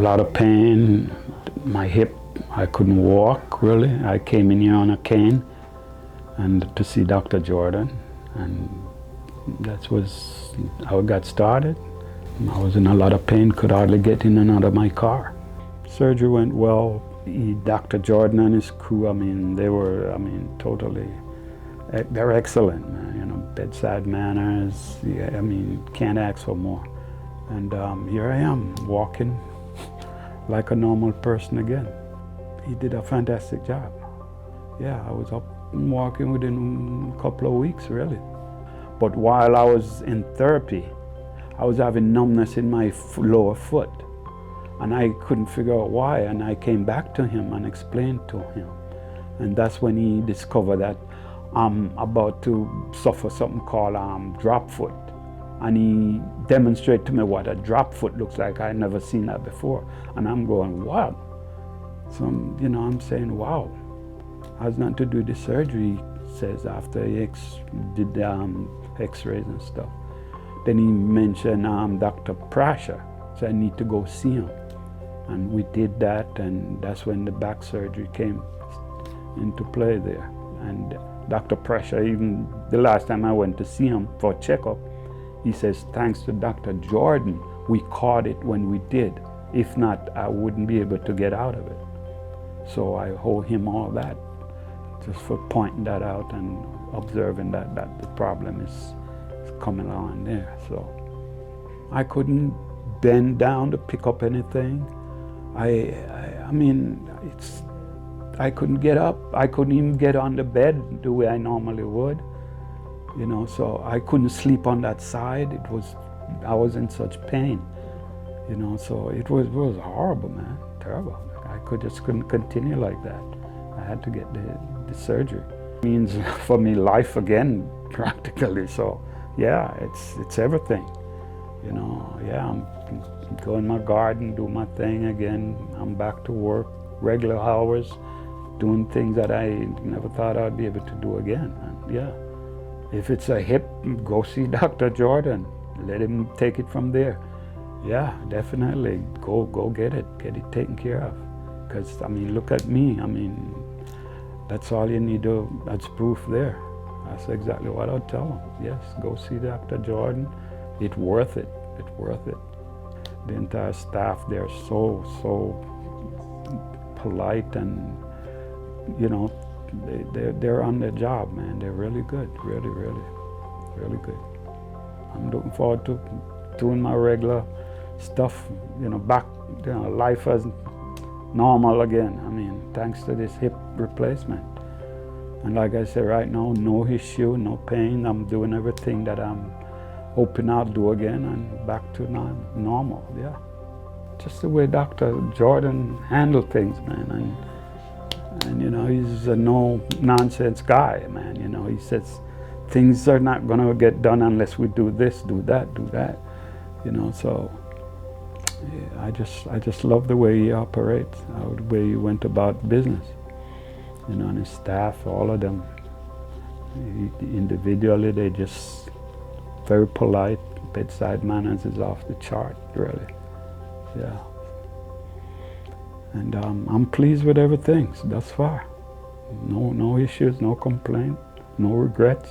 lot of pain. My hip, I couldn't walk really. I came in here on a cane and to see Dr. Jordan, and that was how it got started. I was in a lot of pain, could hardly get in and out of my car. Surgery went well. Dr. Jordan and his crew, they were, totally, they're excellent, man. You know, bedside manners, yeah, can't ask for more. And here I am, walking like a normal person again. He did a fantastic job. Yeah, I was up and walking within a couple of weeks, really. But while I was in therapy, I was having numbness in my lower foot. And I couldn't figure out why, and I came back to him and explained to him. And that's when he discovered that I'm about to suffer something called drop foot. And he demonstrated to me what a drop foot looks like. I had never seen that before. And I'm going, wow. So, I'm saying, wow. Has nothing to do with the surgery, he says, after he did the x-rays and stuff. Then he mentioned Dr. Prasher, so I need to go see him. And we did that, and that's when the back surgery came into play there. And Dr. Prasher, even the last time I went to see him for a checkup, he says, thanks to Dr. Jordan, we caught it when we did. If not, I wouldn't be able to get out of it. So I owe him all that, just for pointing that out and observing that the problem is coming on there. So I couldn't bend down to pick up anything. I couldn't get up. I couldn't even get on the bed the way I normally would. So I couldn't sleep on that side. I was in such pain. So it was horrible, man, terrible. I couldn't continue like that. I had to get the surgery. It means for me life again, practically. So yeah, it's everything. Yeah, I'm go in my garden, do my thing again. I'm back to work, regular hours, doing things that I never thought I'd be able to do again. And yeah, if it's a hip, go see Dr. Jordan. Let him take it from there. Yeah, definitely, go get it taken care of. Because, look at me, that's all you need to, that's proof there. That's exactly what I'll tell them. Yes, go see Dr. Jordan. It's worth it, The entire staff, they're so polite, and they're on their job, man. They're really good, really good. I'm looking forward to doing my regular stuff, back, life as normal again. Thanks to this hip replacement. And like I said, right now, no issue, no pain. I'm doing everything that I'm hoping I'll do again, and back to normal, yeah. Just the way Dr. Jordan handled things, man. And he's a no-nonsense guy, man. He says things are not gonna get done unless we do this, do that. So yeah, I just love the way he operates, the way he went about business. And his staff, all of them, individually, they just very polite. Bedside manners is off the chart, really. Yeah. And I'm pleased with everything thus far. No issues, no complaint, no regrets.